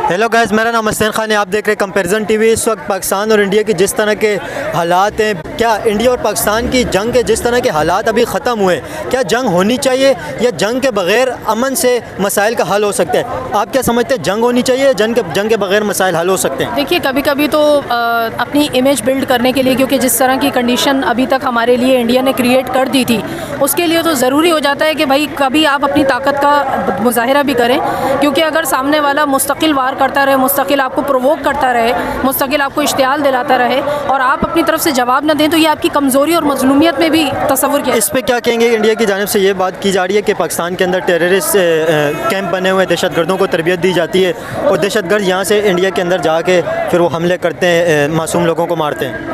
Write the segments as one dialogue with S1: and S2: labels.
S1: Hello guys, मेरा नाम हसनैन खान है। आप देख रहे हैं कंपैरिजन टीवी। इस वक्त पाकिस्तान और इंडिया की जिस तरह के हालात हैं, क्या इंडिया और पाकिस्तान की जंग के जिस तरह के हालात अभी ख़त्म हुए, क्या जंग होनी चाहिए या जंग के बगैर अमन से मसाइल का हल हो सकता है? आप क्या समझते हैं, जंग होनी चाहिए या जंग के बगैर मसाइल हल हो सकते हैं?
S2: देखिए, कभी कभी तो अपनी इमेज बिल्ड करने के लिए, क्योंकि जिस तरह की कंडीशन अभी तक हमारे लिए इंडिया ने क्रिएट कर दी थी, उसके लिए तो ज़रूरी हो जाता है कि भाई कभी आप अपनी ताकत का मुजाहिरा भी करें। क्योंकि अगर सामने वाला मुस्तकिल वार करता रहे, मुस्तकिल आपको प्रोवोक करता रहे, मुस्तकिल आपको इश्तियाल दिलाता रहे और आप अपनी तरफ से जवाब न दें, तो ये आपकी कमज़ोरी और मजलूमियत में भी तस्वुर किया।
S1: इस पे क्या कहेंगे? इंडिया की जानिब से ये बात की जा रही है कि पाकिस्तान के अंदर टेररिस्ट कैंप बने हुए, दहशतगर्दों को तरबियत दी जाती है और दहशतगर्द यहाँ से इंडिया के अंदर जाके फिर वो हमले करते हैं, मासूम लोगों को मारते हैं।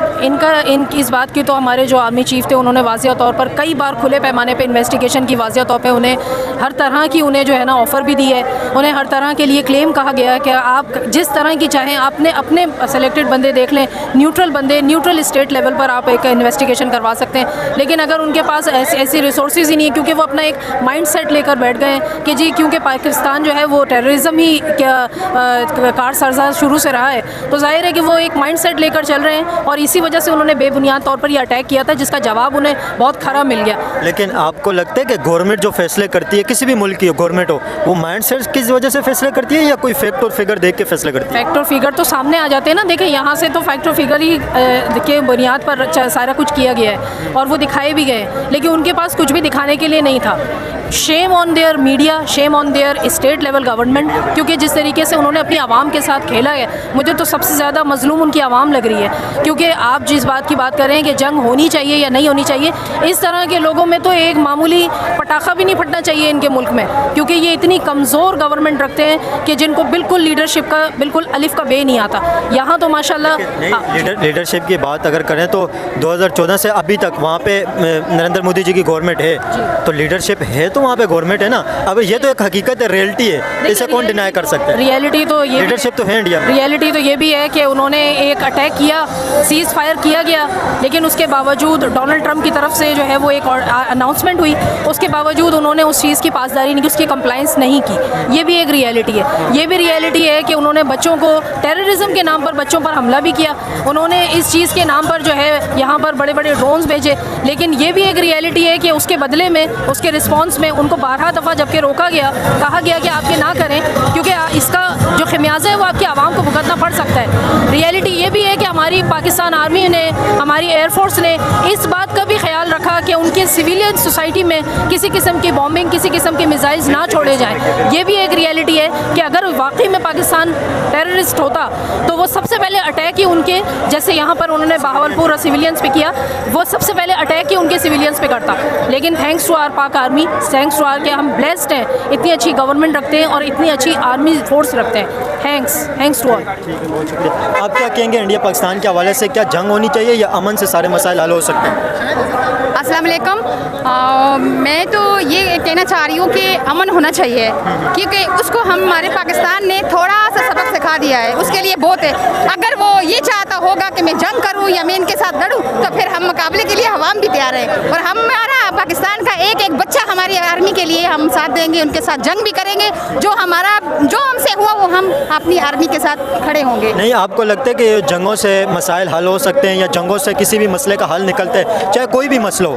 S2: इस बात की तो हमारे जो आर्मी चीफ थे, उन्होंने वाज़िया तौर पर कई बार खुले पैमाने पे इन्वेस्टिगेशन की, वाज़िया तौर पे उन्हें हर तरह की उन्हें जो है ना ऑफ़र भी दी है। उन्हें हर तरह के लिए क्लेम कहा गया है कि आप जिस तरह की चाहें, आपने अपने सेलेक्टेड बंदे देख लें, न्यूट्रल बंदे, न्यूट्रल स्टेट लेवल पर आप एक इन्वेस्टिगेशन करवा सकते हैं। लेकिन अगर उनके पास ऐसी रिसोर्सेज ही नहीं है, क्योंकि वो अपना एक माइंड सेट लेकर बैठ गए हैं कि जी क्योंकि पाकिस्तान जो है वो टेररिज्म ही कार सरजा शुरू से रहा है, तो जाहिर है कि वो एक माइंड सेट लेकर चल रहे हैं और इसी वजह से उन्होंने बेबुनियाद तौर पर ये अटैक किया था, जिसका जवाब उन्हें बहुत खरा मिल गया।
S1: लेकिन आपको लगता है कि गवर्नमेंट जो फैसले करती है, किसी भी मुल्क की गवर्नमेंट हो, वो माइंड सेट किस वजह से फैसले करती है या कोई फैक्ट और फिगर देख के फैसले करती है?
S2: फैक्ट और फिगर तो सामने आ जाते हैं ना। देखें, यहाँ से तो फैक्ट और फिगर ही के बुनियाद पर सारा कुछ किया गया है और वो दिखाए भी गए, लेकिन उनके पास कुछ भी दिखाने के लिए नहीं था। Shame on their media, shame on their state level government, क्योंकि जिस तरीके से उन्होंने अपनी आवाम के साथ खेला है, मुझे तो सबसे ज़्यादा मजलूम उनकी आवाम लग रही है। क्योंकि आप जिस बात की बात कर रहे हैं कि जंग होनी चाहिए या नहीं होनी चाहिए, इस तरह के लोगों में तो एक मामूली पटाखा भी नहीं फटना चाहिए इनके मुल्क में, क्योंकि ये इतनी कमज़ोर गवर्नमेंट रखते हैं कि जिनको बिल्कुल लीडरशिप का बिल्कुल अलिफ का बे नहीं आता। यहाँ तो माशाल्लाह
S1: लीडरशिप की बात अगर करें तो 2014 से अभी तक वहाँ पे नरेंद्र मोदी जी की गवर्नमेंट है, तो लीडरशिप है, तो वहाँ पे गवर्नमेंट है ना। अब ये तो एक हकीकत है, रियलिटी है, इसे कौन डिनाई कर सकता है?
S2: रियलिटी तो ये,
S1: लीडरशिप तो है इंडिया में।
S2: रियलिटी तो ये भी है कि उन्होंने एक अटैक किया, सीज़ फायर किया गया, लेकिन उसके बावजूद डोनाल्ड ट्रंप की तरफ से जो है वो एक अनाउंसमेंट हुई, उसके बावजूद उन्होंने उस चीज़ की पासदारी नहीं की, उसकी कंप्लाइंस नहीं की। ये भी एक रियलिटी है। ये भी रियलिटी है कि उन्होंने बच्चों को टेररिज्म के नाम पर बच्चों पर हमला भी किया, उन्होंने इस चीज़ के नाम पर जो है यहाँ पर बड़े बड़े ड्रोन्स भेजे। लेकिन ये भी एक रियलिटी है कि उसके बदले में, उसके रिस्पॉन्स में उनको 12 दफ़ा जबकि रोका गया, कहा गया कि आप ये ना करें, क्योंकि इसका जो खमियाजा है वो आपकी आवाम को भुगतना पड़ सकता है। रियलिटी ये भी है कि हमारी पाकिस्तान आर्मी ने, हमारी एयरफोर्स ने इस बात का भी ख्याल रखा कि उनके सिविलियन सोसाइटी में किसी किस्म की बॉम्बिंग, किसी किस्म के मिसाइल्स ना छोड़े जाएँ। ये भी एक रियलिटी है कि अगर वाकई में पाकिस्तान टेररिस्ट होता तो वो सबसे पहले अटैक ही उनके, जैसे यहाँ पर उन्होंने बहावलपुर और सिविलियंस पे किया, वो सबसे पहले अटैक ही उनके सिविलियंस पे करता। लेकिन थैंक्स टू आवर पाक आर्मी, थैंक्स टू आवर कि हम ब्लेस्ड हैं, इतनी अच्छी गवर्नमेंट रखते हैं और इतनी अच्छी आर्मी फोर्स रखते हैं। Thanks to all.
S1: बहुत शुक्रिया। आप क्या कहेंगे, इंडिया पाकिस्तान के हवाले से क्या जंग होनी चाहिए या अमन से सारे मसाइल हल हो सकते हैं?
S3: अस्सलाम वालेकुम। मैं तो ये कहना चाह रही हूँ कि अमन होना चाहिए, क्योंकि उसको हमारे पाकिस्तान ने थोड़ा सा सबक सिखा दिया है, उसके लिए बहुत है। अगर वो ये चाहता होगा कि मैं जंग करूँ या मैं इनके साथ लड़ूँ, तो फिर हम मुकाबले के लिए हवाम भी तैयार है और हमारा पाकिस्तान का एक एक बच्चा हमारी आर्मी के लिए हम साथ देंगे, उनके साथ जंग भी करेंगे। जो हमसे हुआ वो हम अपनी आर्मी के साथ खड़े होंगे।
S1: नहीं, आपको लगता है कि जंगों से मसाइल हल हो सकते हैं या जंगों से किसी भी मसले का हल निकलता है? चाहे कोई भी मसला हो,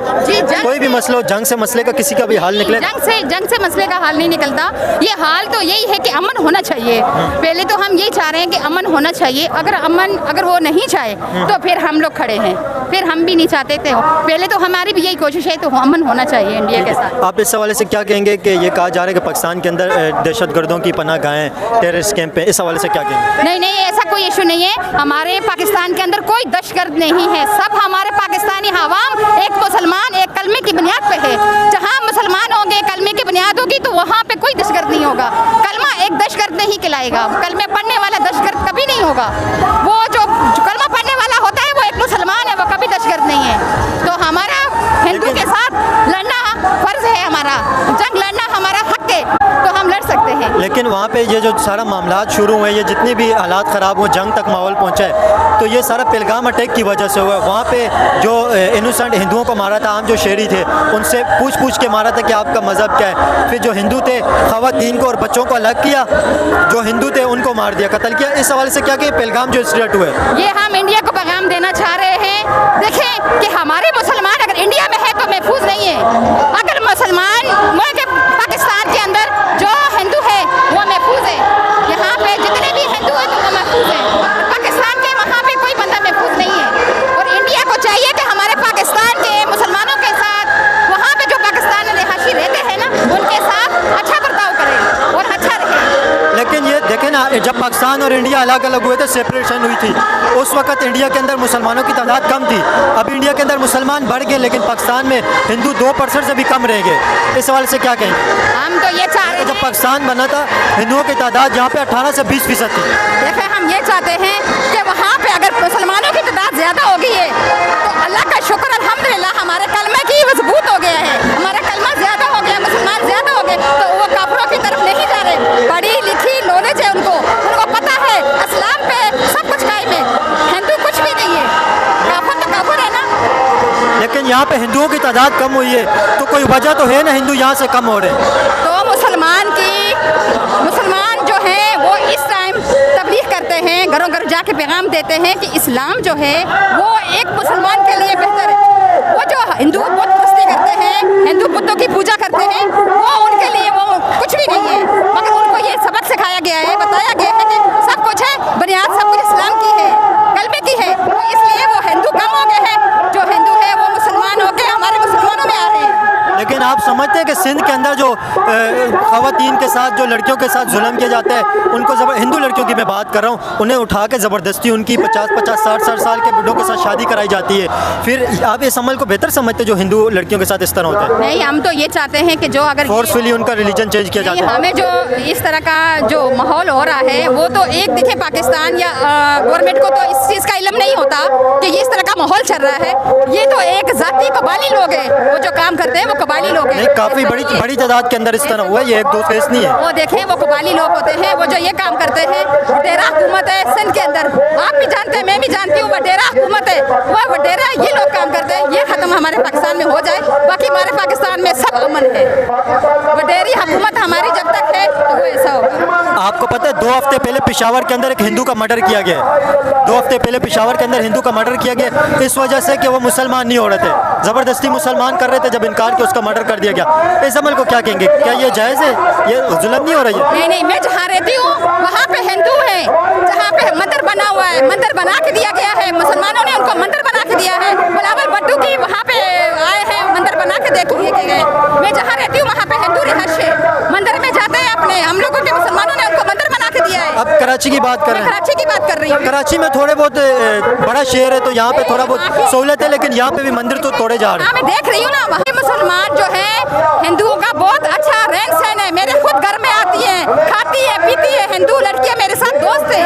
S1: कोई भी मसला हो, जंग से मसले का किसी का भी हल निकले?
S3: जंग से मसले का हल नहीं निकलता। ये हाल तो यही है कि अमन होना चाहिए। पहले तो हम यही चाह रहे हैं कि अमन होना चाहिए। अगर वो नहीं चाहे तो फिर हम लोग खड़े हैं, फिर हम भी नहीं चाहते थे। पहले तो हमारी भी यही कोशिश है, तो अमन होना चाहिए इंडिया के साथ।
S1: आप इस हवाले से क्या कहेंगे कि ये कहा जा रहा है कि पाकिस्तान के अंदर दहशतगर्दों की पनाह गाहें, टेररिस्ट कैंप है, इस हवाले से क्या कहेंगे?
S3: नहीं, ऐसा कोई इशू नहीं है। हमारे पाकिस्तान के अंदर कोई दहशतगर्द नहीं है। सब हमारे पाकिस्तानी अवाम एक मुसलमान, एक कलमे की बुनियाद पे है। जहाँ मुसलमान होंगे, कलमे की बुनियाद होगी, तो वहाँ पे कोई दहशतगर्द नहीं होगा। कलमा एक दहशतगर्द नहीं कहलाएगा, कलमे पढ़ने वाला दहशतगर्द कभी नहीं होगा। वो जो कलमा पढ़ने वाला होता है वो एक मुसलमान है, वो कभी दहशतगर्द नहीं है। तो हमारा हिंदू के साथ लड़ना फर्ज है, हमारा जंग लड़ना हमारा हक है, तो हम लड़ सकते हैं।
S1: लेकिन वहाँ पे ये जो सारा मामला शुरू हुए, ये जितने भी हालात ख़राब हुए, जंग तक माहौल पहुँचा है, तो ये सारा पहलगाम अटैक की वजह से हुआ है। वहाँ पे जो इनोसेंट हिंदुओं को मारा था, आम जो शहरी थे, उनसे पूछ के मारा था कि आपका मज़हब क्या है। फिर जो हिंदू थे, ख़वातीन को और बच्चों को अलग किया, जो हिंदू थे उनको मार दिया, कत्ल किया। इस हवाले से क्या कि पहलगाम जो इंसिडेंट हुए,
S3: ये हम इंडिया को पैगाम देना चाह रहे हैं। देखें कि हमारे मुसलमान अगर इंडिया में है तो महफूज नहीं है। अगर मुसलमान मुल्क पाकिस्तान के अंदर जो हिंदू है वो महफूज है, यहाँ पे जितने भी हिंदू हैं तो वो महफूज है। पाकिस्तान के वहाँ पे कोई बंदा महफूज नहीं है। और इंडिया को चाहिए कि हमारे पाकिस्तान के मुसलमानों के साथ, वहाँ पे जो पाकिस्तान में रिहायशी रहते हैं ना, उनके साथ अच्छा बर्ताव करें और अच्छा रहे।
S1: लेकिन ये देखें ना, जब पाकिस्तान और इंडिया अलग अलग हुए थे, सेपरेशन हुई थी, उस वक्त इंडिया के अंदर मुसलमानों की तादाद कम थी। अब इंडिया के अंदर मुसलमान बढ़ गए, लेकिन पाकिस्तान में हिंदू 2% से भी कम रह गए। इस सवाल से क्या कहेंगे?
S3: हम तो ये चाह रहे हैं,
S1: जब पाकिस्तान बना था, हिंदुओं की तादाद यहाँ पे 18 से 20% थी।
S3: देखिए हम ये चाहते हैं कि वहाँ पे अगर मुसलमानों की तादाद ज़्यादा हो गई है तो अल्लाह का शुक्र, अल्हम्दुलिल्लाह हमारे कलमे की मजबूत हो गया है, हमारा कलमा ज़्यादा हो गया, मुसलमान ज़्यादा हो गए, तो वो काफिरों की तरफ नहीं जा रहे। पढ़ी लिखी नॉलेज है उनको पता है इस्लाम पे सब कुछ कायम है, हिंदू कुछ भी नहीं है, काफिर तो काफिर है ना।
S1: लेकिन यहाँ पे हिंदुओं की तादाद कम हुई है, तो कोई वजह तो है ना हिंदू यहाँ से कम हो रहे हैं।
S3: तो मुसलमान जो है वो इस टाइम तबलीग करते हैं, घरों घर जाके पैगाम देते हैं कि इस्लाम जो है वो एक मुसलमान के लिए बेहतर है। वो जो हिंदू बुत परस्ती करते हैं, हिंदू बुतों की पूजा करते हैं, वो उनके लिए वो कुछ भी नहीं है। मगर उनको ये सबक सिखाया गया है, बताया गया है कि सब कुछ है, बुनियाद सब कुछ इस्लाम की है, कलमे की है। तो इसलिए वो हिंदू कम हो गए हैं, जो हिंदू है वो मुसलमान हो के हमारे मुसलमानों में आ रहे हैं।
S1: लेकिन आप समझते हैं कि सिंध के अंदर जो ख़वातीन के साथ, जो लड़कियों के साथ जुल्म किया जाता है, उनको हिंदू लड़कियों की मैं बात कर रहा हूँ, उन्हें उठा के ज़बरदस्ती उनकी 50-50, 60-60 साल के बुढ़ों के साथ शादी कराई जाती है। फिर आप इस अमल को बेहतर समझते जो हिंदू लड़कियों के साथ इस तरह होता है?
S3: नहीं, हम तो ये चाहते हैं कि जो अगर
S1: फोर्सफुली उनका रिलीजन चेंज किया जाता है।
S3: हमें जो इस तरह का जो माहौल हो रहा है, वो तो एक देखे पाकिस्तान या गवर्नमेंट को तो इस चीज़ का इल्म नहीं होता कि ये इस तरह का माहौल चल रहा है। ये तो एक जाती कबाली लोग हैं, वो जो काम करते हैं वो कबाली लोग हैं।
S1: नहीं, काफ़ी बड़ी तादाद के अंदर इस तरह हुआ है, ये एक दो केस नहीं है।
S3: वो देखें, वो कबाली लोग होते हैं, वो जो ये काम करते हैं। वडेरा हुकूमत है सिंध के अंदर, आप भी जानते हैं, मैं भी जानती हूँ, वडेरा हुकूमत है, वह वडेरा ये लोग काम करते हैं। ये ख़त्म हमारे पाकिस्तान में हो जाए, बाकी हमारे पाकिस्तान में सब अमन है। वडेरी हुकूमत हमारी जब तक है तो वो ऐसा होगा।
S1: आपको पता है 2 हफ्ते पहले पेशावर के अंदर एक हिंदू का मर्डर किया गया है। 2 हफ्ते पहले पेशावर के अंदर हिंदू का मर्डर किया गया, इस वजह से कि वो मुसलमान नहीं हो रहे थे, ज़बरदस्ती मुसलमान कर रहे थे। जब इनकार किया, उसका मर्डर कर दिया गया। इस अमल को क्या कहेंगे? क्या ये जायज़ है? ये जुल्म नहीं हो रही है?
S3: नहीं, मैं जहाँ रहती हूँ वहाँ पे हिंदू है, जहाँ पे मंदिर बना हुआ है, मंदिर बना के दिया गया है, मुसलमानों ने उनको मंदिर बना के दिया है। बिलावल भुट्टो की वहाँ पे आए हैं, मंदिर बना के देख लिए गए। मैं जहाँ रहती हूँ वहाँ पे हिंदू रिहायश है, मंदिर में जाते हैं अपने, हम लोगों के मुसलमानों ने उनको मंदिर बना के दिया है।
S1: अब कराची की बात कर रहे हैं।
S3: कराची की बात कर रही हूँ।
S1: कराची में थोड़े बहुत बड़ा शहर है, तो यहाँ पे थोड़ा बहुत सहूलत है, लेकिन यहाँ पे भी मंदिर तो तोड़े जा रहे हैं।
S3: मैं देख रही हूँ ना, वहाँ मुसलमान जो है हिंदुओं का बहुत अच्छा रहन सहन है। मेरे खुद घर में आती है, खाती है, पीती है, हिंदू लड़कियाँ मेरे साथ दोस्त है,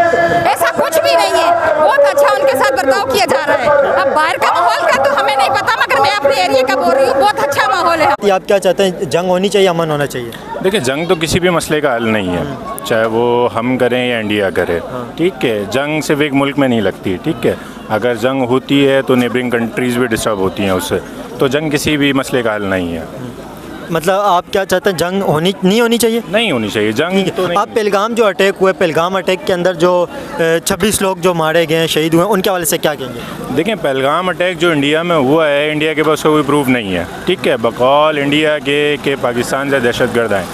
S3: ऐसा कुछ भी नहीं है। बहुत अच्छा उनके साथ बर्ताव किया जा रहा है। अब बाहर का माहौल का तो हमें नहीं पता, मगर मैं अपने एरिया का बोल रही हूँ, बहुत अच्छा माहौल है।
S1: आप क्या चाहते हैं, जंग होनी चाहिए, अमन होना चाहिए?
S4: देखिए, जंग तो किसी भी मसले का हल नहीं है, चाहे वो हम करें या इंडिया करे। ठीक है, जंग सिर्फ एक मुल्क में नहीं लगती। ठीक है, अगर जंग होती है तो नेबरिंग कंट्रीज़ भी डिस्टर्ब होती हैं उससे, तो जंग किसी भी मसले का हल नहीं है।
S1: मतलब आप क्या चाहते हैं, जंग नहीं होनी चाहिए?
S4: नहीं होनी चाहिए जंग तो नहीं।
S1: आप पहलगाम जो अटैक हुए, पहलगाम अटैक के अंदर जो 26 लोग जो मारे गए हैं, शहीद हुए, उनके हवाले से क्या कहेंगे?
S4: देखें, पहलगाम अटैक जो इंडिया में हुआ है, इंडिया के पास कोई प्रूफ नहीं है। ठीक है, बकौल इंडिया के पाकिस्तान से दहशतगर्द आए।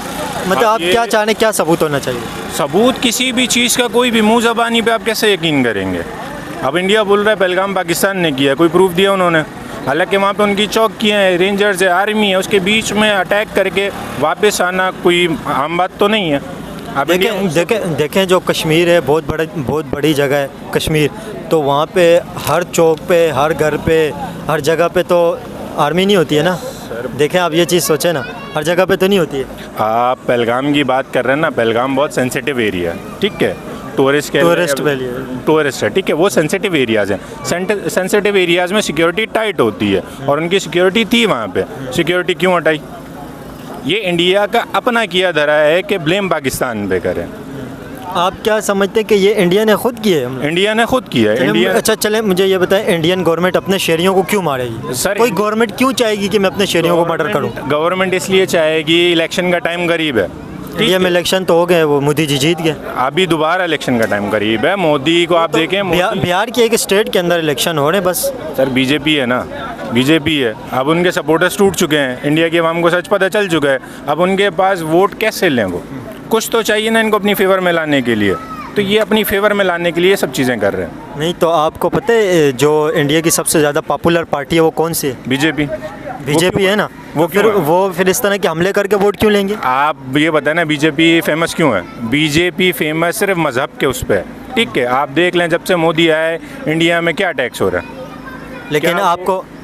S1: मतलब आप क्या चाह रहे हैं, क्या सबूत होना चाहिए?
S4: सबूत किसी भी चीज़ का, कोई भी मुँह ज़बानी पे आप कैसे यकीन करेंगे? अब इंडिया बोल रहा है पहलगाम पाकिस्तान ने किया, कोई प्रूफ दिया उन्होंने? हालांकि वहाँ पे उनकी चौकियाँ हैं, रेंजर्स है, आर्मी है, उसके बीच में अटैक करके वापस आना कोई आम बात तो नहीं है। अब
S1: देखें जो कश्मीर है, बहुत बड़ी जगह है कश्मीर, तो वहाँ पे हर चौक पे, हर घर पे, हर जगह पे तो आर्मी नहीं होती है ना। देखें आप ये चीज़ सोचें ना, हर जगह पे तो नहीं होती है।
S4: आप पहलगाम की बात कर रहे हैं ना, पहलगाम बहुत सेंसिटिव एरिया है। ठीक है, टूरिस्ट है। ठीक है, वो सेंसिटिव एरियाज़ हैं। सेंसिटिव एरियाज़ में सिक्योरिटी टाइट होती है, और उनकी सिक्योरिटी थी वहाँ पे। सिक्योरिटी क्यों हटाई? ये इंडिया का अपना किया धरा है कि ब्लेम पाकिस्तान पे करें।
S1: आप क्या समझते हैं कि ये इंडिया ने खुद किए हम
S4: इंडिया ने खुद किया है। इंडिया
S1: अच्छा चले मुझे ये बताएं, इंडियन गवर्नमेंट अपने शहरियों को क्यों मारेगी?
S4: सर,
S1: कोई गवर्नमेंट क्यों चाहेगी कि मैं अपने शहरियों को मर्डर करूं?
S4: गवर्नमेंट इसलिए चाहेगी, इलेक्शन का टाइम करीब है।
S1: इंडिया में इलेक्शन तो हो गए, वो मोदी जी जीत गए।
S4: अभी दोबारा इलेक्शन का टाइम करीब है। मोदी को आप देखें,
S1: बिहार के एक स्टेट के अंदर इलेक्शन हो रहे हैं बस।
S4: सर बीजेपी है ना, बीजेपी है। अब उनके सपोर्टर्स टूट चुके हैं, इंडिया की आवाम को सच पता चल चुका है। अब उनके पास वोट कैसे लें? वो कुछ तो चाहिए ना इनको अपनी फेवर में लाने के लिए, तो ये अपनी फेवर में लाने के लिए सब चीज़ें कर रहे हैं।
S1: नहीं तो आपको पता है जो इंडिया की सबसे ज़्यादा पॉपुलर पार्टी है वो कौन सी है?
S4: बीजेपी।
S1: बीजेपी है ना।
S4: वो
S1: फिर
S4: क्यों है?
S1: वो फिर इस तरह के हमले करके वोट क्यों लेंगे?
S4: आप ये बताएं ना, बीजेपी फेमस क्यों है? बीजेपी फेमस सिर्फ मज़हब के उस पर है। ठीक है, आप देख लें जब से मोदी आए इंडिया में क्या टैक्स हो रहा है।
S1: लेकिन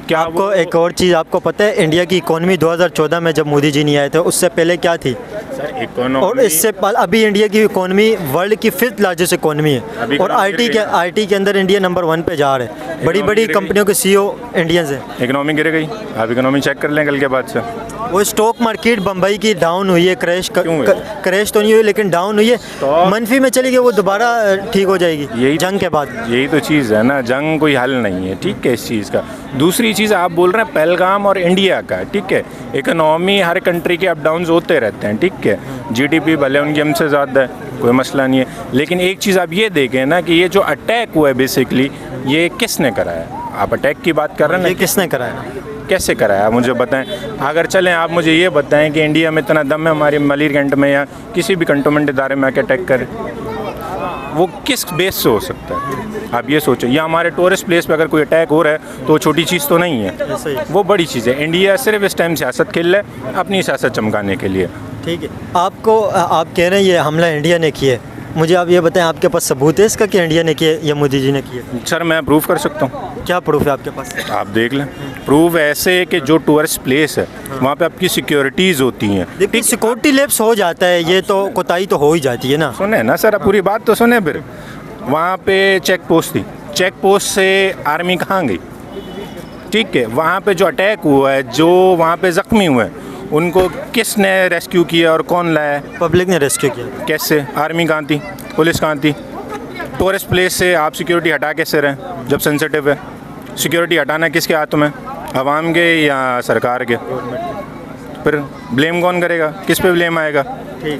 S4: क्या
S1: आपको
S4: वो-
S1: एक और चीज़ आपको पता है, इंडिया की इकोनॉमी 2014 में जब मोदी जी नहीं आए थे उससे पहले क्या थी?
S4: सर इकोनॉमी,
S1: और इससे अभी इंडिया की इकोनॉमी वर्ल्ड की 5th लार्जेस्ट इकोनॉमी है।
S4: अभी
S1: और आईटी के अंदर इंडिया नंबर 1 पे जा रहा है। बड़ी बड़ी
S4: गिर गई।
S1: कंपनियों के सीईओ इंडियंस हैं।
S4: इकोनॉमी गिर गई। आप इकोनॉमी चेक कर लें कल के बाद से।
S1: वो स्टॉक मार्केट बम्बई की डाउन हुई है, क्रैश
S4: क्यों हुई?
S1: क्रैश तो नहीं हुई लेकिन डाउन हुई है, मनफी में चली गई। वो दोबारा ठीक हो जाएगी
S4: यही
S1: जंग के बाद।
S4: यही तो चीज़ है ना, जंग कोई हल नहीं है। ठीक है, इस चीज़ का। दूसरी चीज़ आप बोल रहे हैं पहलगाम और इंडिया का। ठीक है, इकोनॉमी हर कंट्री के अप डाउन्स होते रहते हैं। ठीक है, जीडीपी भले उनकी हमसे ज़्यादा है, कोई मसला नहीं है। लेकिन एक चीज़ आप ये देखें ना कि ये जो अटैक हुआ है बेसिकली ये किसने कराया? आप अटैक की बात कर रहे हैं
S1: ये
S4: ना,
S1: किसने कराया?
S4: कैसे कराया आप मुझे बताएं। अगर चलें आप मुझे ये बताएं कि इंडिया में इतना दम है हमारे मलिर कैंट में या किसी भी कंटोनमेंट इदारे में आके अटैक करें, वो किस बेस से हो सकता है? आप ये सोचो, या हमारे टूरिस्ट प्लेस पे अगर कोई अटैक हो रहा है तो वो छोटी चीज़ तो नहीं है,
S1: ऐसे ही।
S4: वो बड़ी चीज़ है। इंडिया सिर्फ इस टाइम सियासत खेल रहा है अपनी सियासत चमकाने के लिए।
S1: ठीक है, आप कह रहे हैं ये हमला इंडिया ने किया है। मुझे आप ये बताएं, आपके पास सबूत है इसका कि इंडिया ने किया या मोदी जी ने किया?
S4: सर मैं प्रूव कर सकता हूँ।
S1: क्या प्रूफ है आपके पास?
S4: आप देख लें। प्रूफ ऐसे है कि जो टूरिस्ट प्लेस है वहाँ पे आपकी सिक्योरिटीज़ होती हैं।
S1: देखिए सिक्योरिटी लैप्स हो जाता है, ये तो कोताही तो हो ही जाती है ना।
S4: सुने ना सर, अब पूरी बात तो सुने। फिर वहाँ पे चेक पोस्ट थी, चेक पोस्ट से आर्मी कहाँ गई? ठीक है, वहाँ पे जो अटैक हुआ है, जो वहाँ पे ज़ख्मी हुए हैं, उनको किसने रेस्क्यू किया और कौन लाया?
S1: पब्लिक ने रेस्क्यू किया।
S4: कैसे? आर्मी कहाँ थी? पुलिस कहाँ थी? टूरिस्ट प्लेस से आप सिक्योरिटी हटा कैसे रहे जब सेंसिटिव है? सिक्योरिटी हटाना किसके हाथ में? आवाम के या सरकार के? फिर ब्लेम कौन करेगा? किस पे ब्लेम आएगा?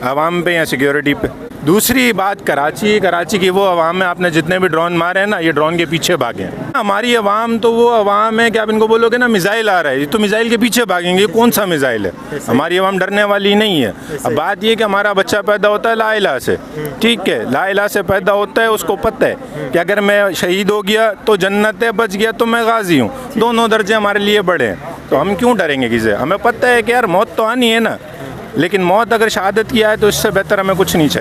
S4: आवाम पे या सिक्योरिटी पे? दूसरी बात कराची की वो अवाम है, आपने जितने भी ड्रोन मारे हैं ना, ये ड्रोन के पीछे भागे हैं। हमारी अवाम तो वो अवाम है कि आप इनको बोलोगे ना मिसाइल आ रहा है, ये तो मिसाइल के पीछे भागेंगे। कौन सा मिसाइल है? हमारी अवाम डरने वाली नहीं है। अब बात ये कि हमारा बच्चा पैदा होता है ला इलाह से। ठीक है, ला इलाह से पैदा होता है, उसको पता है कि अगर मैं शहीद हो गया तो जन्नत है, बच गया तो मैं गाजी हूँ। दोनों दर्जे हमारे लिए बड़े हैं, तो हम क्यों डरेंगे किसी? हमें पता है कि यार मौत तो आनी है ना, लेकिन मौत अगर शहादत की आए तो इससे बेहतर हमें कुछ नहीं चाहिए।